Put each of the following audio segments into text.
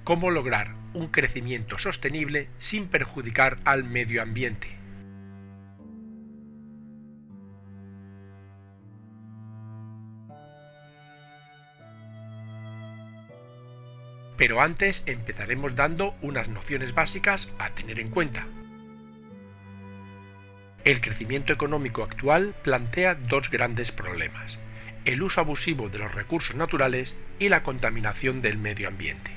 cómo lograr un crecimiento sostenible sin perjudicar al medio ambiente. Pero antes empezaremos dando unas nociones básicas a tener en cuenta. El crecimiento económico actual plantea dos grandes problemas: el uso abusivo de los recursos naturales y la contaminación del medio ambiente.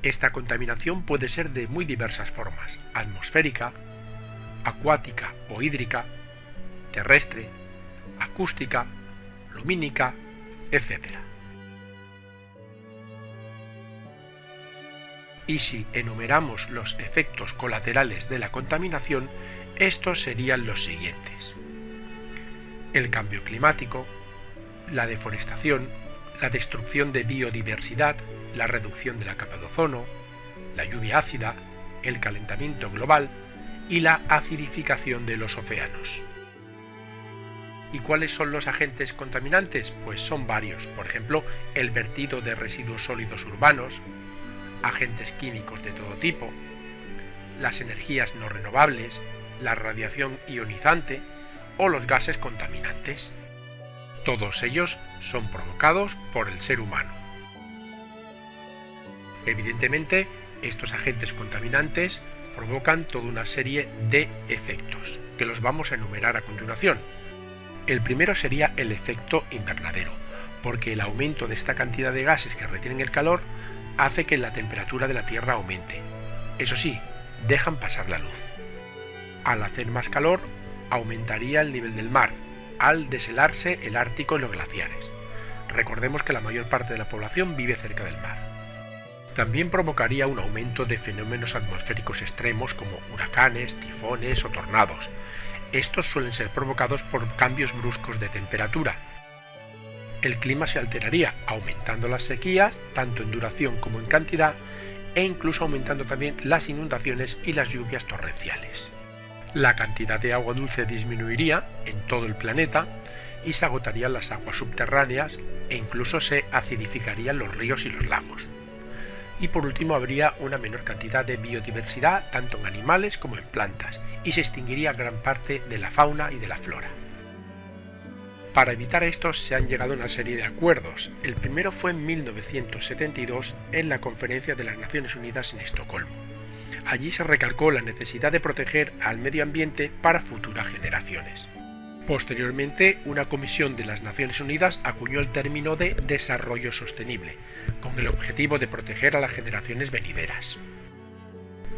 Esta contaminación puede ser de muy diversas formas: atmosférica, acuática o hídrica, terrestre, acústica, lumínica, etc. Y si enumeramos los efectos colaterales de la contaminación, estos serían los siguientes: el cambio climático, la deforestación, la destrucción de biodiversidad, la reducción de la capa de ozono, la lluvia ácida, el calentamiento global y la acidificación de los océanos. ¿Y cuáles son los agentes contaminantes? Pues son varios. Por ejemplo, el vertido de residuos sólidos urbanos, agentes químicos de todo tipo, las energías no renovables, la radiación ionizante o los gases contaminantes. Todos ellos son provocados por el ser humano. Evidentemente, estos agentes contaminantes provocan toda una serie de efectos, que los vamos a enumerar a continuación. El primero sería el efecto invernadero, porque el aumento de esta cantidad de gases que retienen el calor hace que la temperatura de la Tierra aumente. Eso sí, dejan pasar la luz. Al hacer más calor, aumentaría el nivel del mar, al deshelarse el Ártico y los glaciares. Recordemos que la mayor parte de la población vive cerca del mar. También provocaría un aumento de fenómenos atmosféricos extremos como huracanes, tifones o tornados. Estos suelen ser provocados por cambios bruscos de temperatura. El clima se alteraría, aumentando las sequías, tanto en duración como en cantidad, e incluso aumentando también las inundaciones y las lluvias torrenciales. La cantidad de agua dulce disminuiría en todo el planeta y se agotarían las aguas subterráneas e incluso se acidificarían los ríos y los lagos. Y por último habría una menor cantidad de biodiversidad tanto en animales como en plantas y se extinguiría gran parte de la fauna y de la flora. Para evitar esto se han llegado a una serie de acuerdos. El primero fue en 1972 en la Conferencia de las Naciones Unidas en Estocolmo. Allí se recalcó la necesidad de proteger al medio ambiente para futuras generaciones. Posteriormente, una comisión de las Naciones Unidas acuñó el término de desarrollo sostenible, con el objetivo de proteger a las generaciones venideras.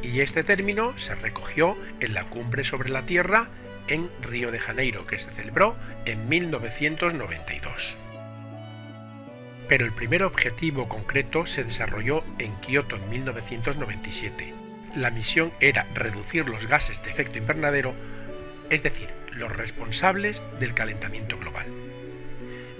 Y este término se recogió en la Cumbre sobre la Tierra en Río de Janeiro, que se celebró en 1992. Pero el primer objetivo concreto se desarrolló en Kioto en 1997. La misión era reducir los gases de efecto invernadero, es decir, los responsables del calentamiento global.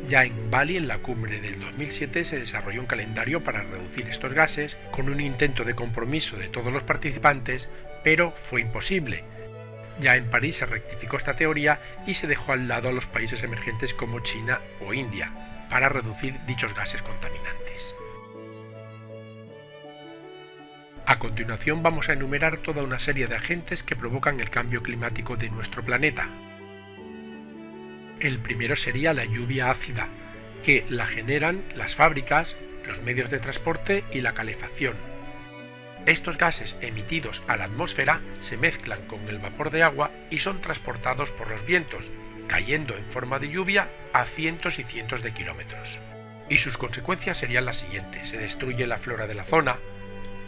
Ya en Bali, en la cumbre del 2007, se desarrolló un calendario para reducir estos gases, con un intento de compromiso de todos los participantes, pero fue imposible. Ya en París se rectificó esta teoría y se dejó al lado a los países emergentes como China o India, para reducir dichos gases contaminantes. A continuación vamos a enumerar toda una serie de agentes que provocan el cambio climático de nuestro planeta. El primero sería la lluvia ácida, que la generan las fábricas, los medios de transporte y la calefacción. Estos gases emitidos a la atmósfera se mezclan con el vapor de agua y son transportados por los vientos, cayendo en forma de lluvia a cientos y cientos de kilómetros. Y sus consecuencias serían las siguientes: se destruye la flora de la zona,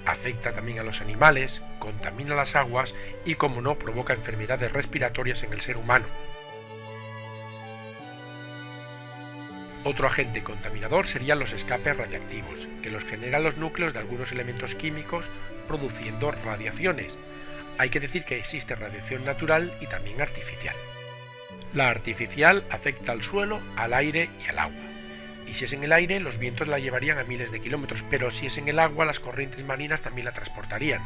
afecta también a los animales, contamina las aguas y, como no, provoca enfermedades respiratorias en el ser humano. Otro agente contaminador serían los escapes radiactivos, que los generan los núcleos de algunos elementos químicos produciendo radiaciones. Hay que decir que existe radiación natural y también artificial. La artificial afecta al suelo, al aire y al agua. Y si es en el aire, los vientos la llevarían a miles de kilómetros, pero si es en el agua, las corrientes marinas también la transportarían.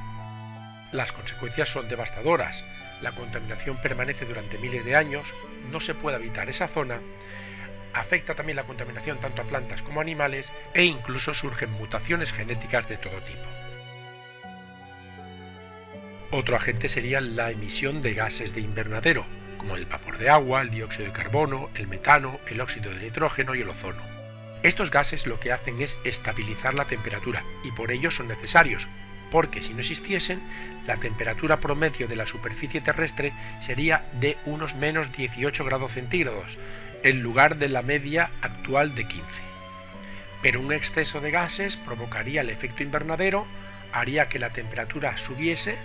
Las consecuencias son devastadoras. La contaminación permanece durante miles de años, no se puede habitar esa zona. afecta también la contaminación tanto a plantas como a animales e incluso surgen mutaciones genéticas de todo tipo. Otro agente sería la emisión de gases de invernadero, como el vapor de agua, el dióxido de carbono, el metano, el óxido de nitrógeno y el ozono. Estos gases lo que hacen es estabilizar la temperatura y por ello son necesarios, porque si no existiesen, la temperatura promedio de la superficie terrestre sería de unos menos 18 grados centígrados, en lugar de la media actual de 15. Pero un exceso de gases provocaría el efecto invernadero, haría que la temperatura subiese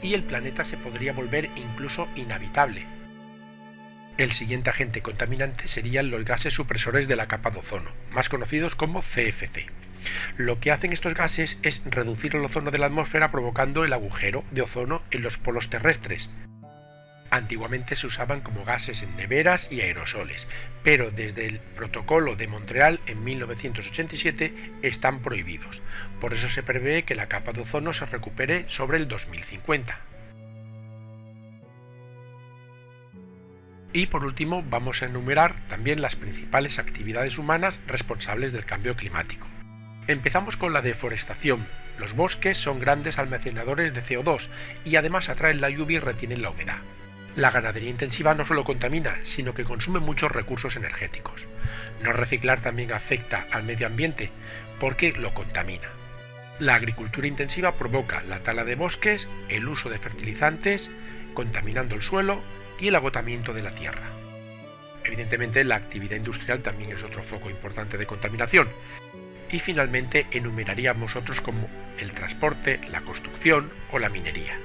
y el planeta se podría volver incluso inhabitable. El siguiente agente contaminante serían los gases supresores de la capa de ozono, más conocidos como CFC. Lo que hacen estos gases es reducir el ozono de la atmósfera provocando el agujero de ozono en los polos terrestres. Antiguamente se usaban como gases en neveras y aerosoles, pero desde el Protocolo de Montreal en 1987 están prohibidos. Por eso se prevé que la capa de ozono se recupere sobre el 2050. Y por último vamos a enumerar también las principales actividades humanas responsables del cambio climático. Empezamos con la deforestación. Los bosques son grandes almacenadores de CO2 y además atraen la lluvia y retienen la humedad. La ganadería intensiva no solo contamina, sino que consume muchos recursos energéticos. No reciclar también afecta al medio ambiente porque lo contamina. La agricultura intensiva provoca la tala de bosques, el uso de fertilizantes, contaminando el suelo y el agotamiento de la tierra. Evidentemente, la actividad industrial también es otro foco importante de contaminación. Y finalmente enumeraríamos otros como el transporte, la construcción o la minería.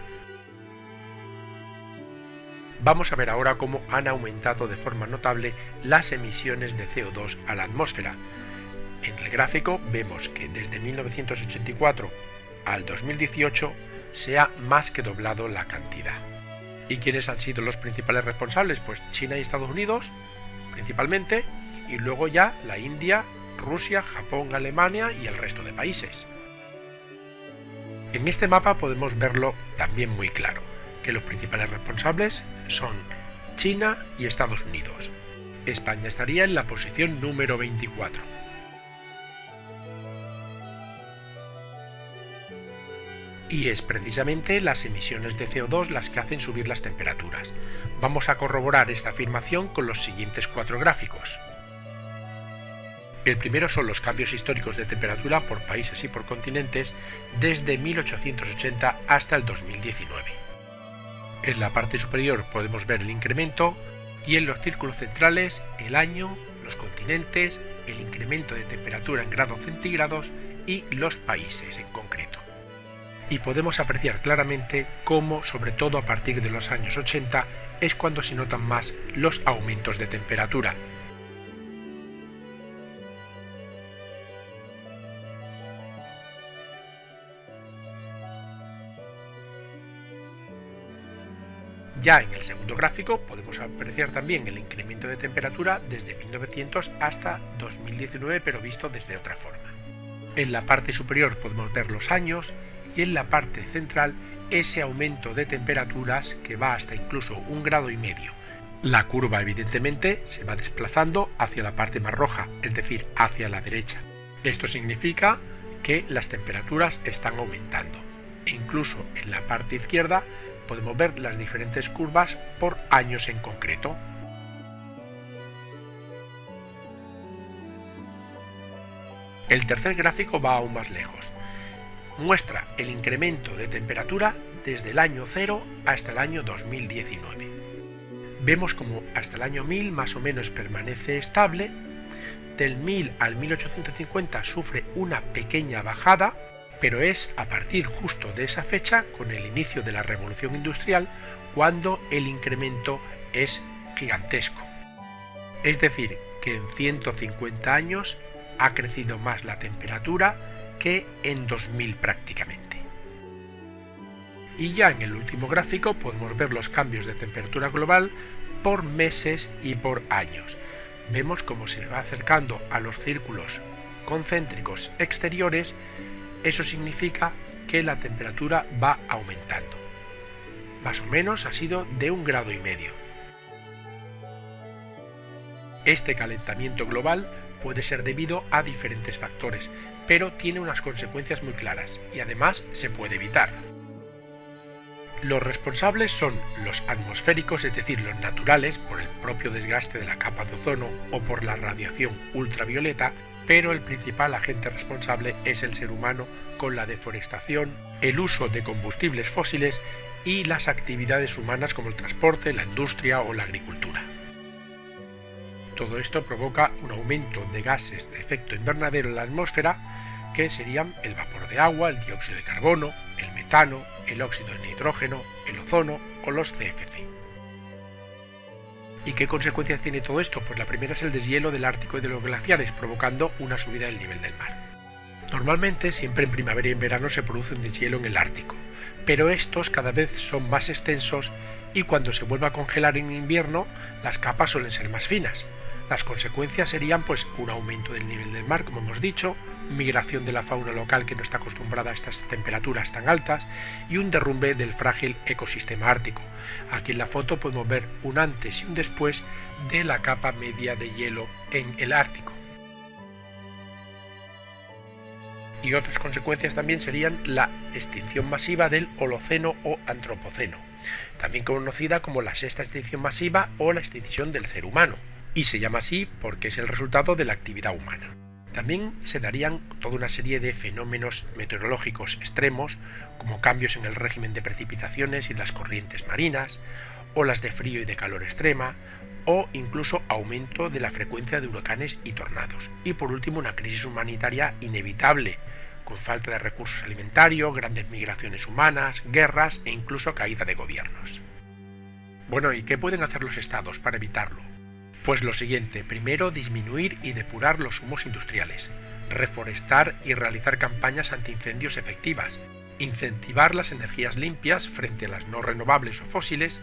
Vamos a ver ahora cómo han aumentado de forma notable las emisiones de CO2 a la atmósfera. En el gráfico vemos que desde 1984 al 2018 se ha más que doblado la cantidad. ¿Y quiénes han sido los principales responsables? Pues China y Estados Unidos, principalmente, y luego ya la India, Rusia, Japón, Alemania y el resto de países. En este mapa podemos verlo también muy claro, que los principales responsables son China y Estados Unidos. España estaría en la posición número 24. Y es precisamente las emisiones de CO2 las que hacen subir las temperaturas. Vamos a corroborar esta afirmación con los siguientes 4 gráficos. El primero son los cambios históricos de temperatura por países y por continentes desde 1880 hasta el 2019. En la parte superior podemos ver el incremento y en los círculos centrales el año, los continentes, el incremento de temperatura en grados centígrados y los países en concreto. Y podemos apreciar claramente cómo, sobre todo a partir de los años 80, es cuando se notan más los aumentos de temperatura. Ya en el segundo gráfico podemos apreciar también el incremento de temperatura desde 1900 hasta 2019, pero visto desde otra forma. En la parte superior podemos ver los años y en la parte central ese aumento de temperaturas que va hasta incluso 1,5 grados. La curva evidentemente se va desplazando hacia la parte más roja, es decir, hacia la derecha. Esto significa que las temperaturas están aumentando. E incluso en la parte izquierda podemos ver las diferentes curvas por años en concreto. El tercer gráfico va aún más lejos. Muestra el incremento de temperatura desde el año 0 hasta el año 2019. Vemos como hasta el año 1000 más o menos permanece estable, del 1000 al 1850 sufre una pequeña bajada, pero es a partir justo de esa fecha, con el inicio de la revolución industrial, cuando el incremento es gigantesco. Es decir, que en 150 años ha crecido más la temperatura que en 2000 prácticamente. Y ya en el último gráfico podemos ver los cambios de temperatura global por meses y por años. Vemos cómo se va acercando a los círculos concéntricos exteriores. Eso significa que la temperatura va aumentando. Más o menos ha sido de 1,5 grados. Este calentamiento global puede ser debido a diferentes factores, pero tiene unas consecuencias muy claras y además se puede evitar. Los responsables son los atmosféricos, es decir, los naturales, por el propio desgaste de la capa de ozono o por la radiación ultravioleta, pero el principal agente responsable es el ser humano con la deforestación, el uso de combustibles fósiles y las actividades humanas como el transporte, la industria o la agricultura. Todo esto provoca un aumento de gases de efecto invernadero en la atmósfera, que serían el vapor de agua, el dióxido de carbono, el metano, el óxido de nitrógeno, el ozono o los CFC. ¿Y qué consecuencias tiene todo esto? Pues la primera es el deshielo del Ártico y de los glaciares, provocando una subida del nivel del mar. Normalmente, siempre en primavera y en verano se produce un deshielo en el Ártico, pero estos cada vez son más extensos y cuando se vuelve a congelar en invierno, las capas suelen ser más finas. Las consecuencias serían pues un aumento del nivel del mar, como hemos dicho, migración de la fauna local que no está acostumbrada a estas temperaturas tan altas y un derrumbe del frágil ecosistema ártico. Aquí en la foto podemos ver un antes y un después de la capa media de hielo en el Ártico. Y otras consecuencias también serían la extinción masiva del Holoceno o Antropoceno, también conocida como la sexta extinción masiva o la extinción del ser humano, y se llama así porque es el resultado de la actividad humana. También se darían toda una serie de fenómenos meteorológicos extremos, como cambios en el régimen de precipitaciones y las corrientes marinas, olas de frío y de calor extrema, o incluso aumento de la frecuencia de huracanes y tornados. Y por último, una crisis humanitaria inevitable, con falta de recursos alimentarios, grandes migraciones humanas, guerras e incluso caída de gobiernos. Bueno, ¿y qué pueden hacer los estados para evitarlo? Pues lo siguiente: primero, disminuir y depurar los humos industriales, reforestar y realizar campañas antiincendios efectivas, incentivar las energías limpias frente a las no renovables o fósiles,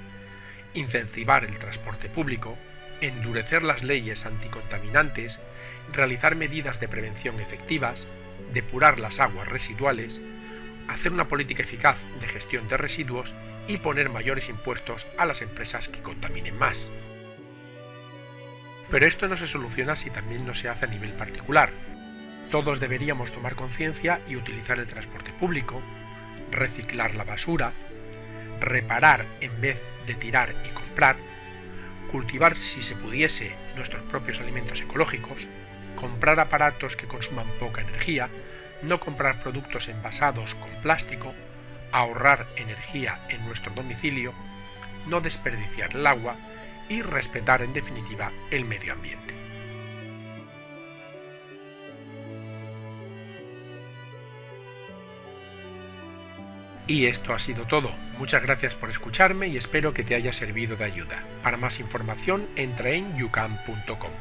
incentivar el transporte público, endurecer las leyes anticontaminantes, realizar medidas de prevención efectivas, depurar las aguas residuales, hacer una política eficaz de gestión de residuos y poner mayores impuestos a las empresas que contaminen más. Pero esto no se soluciona si también no se hace a nivel particular. Todos deberíamos tomar conciencia y utilizar el transporte público, reciclar la basura, reparar en vez de tirar y comprar, cultivar si se pudiese nuestros propios alimentos ecológicos, comprar aparatos que consuman poca energía, no comprar productos envasados con plástico, ahorrar energía en nuestro domicilio, no desperdiciar el agua y respetar en definitiva el medio ambiente. Y esto ha sido todo. Muchas gracias por escucharme y espero que te haya servido de ayuda. Para más información entra en yucam.com.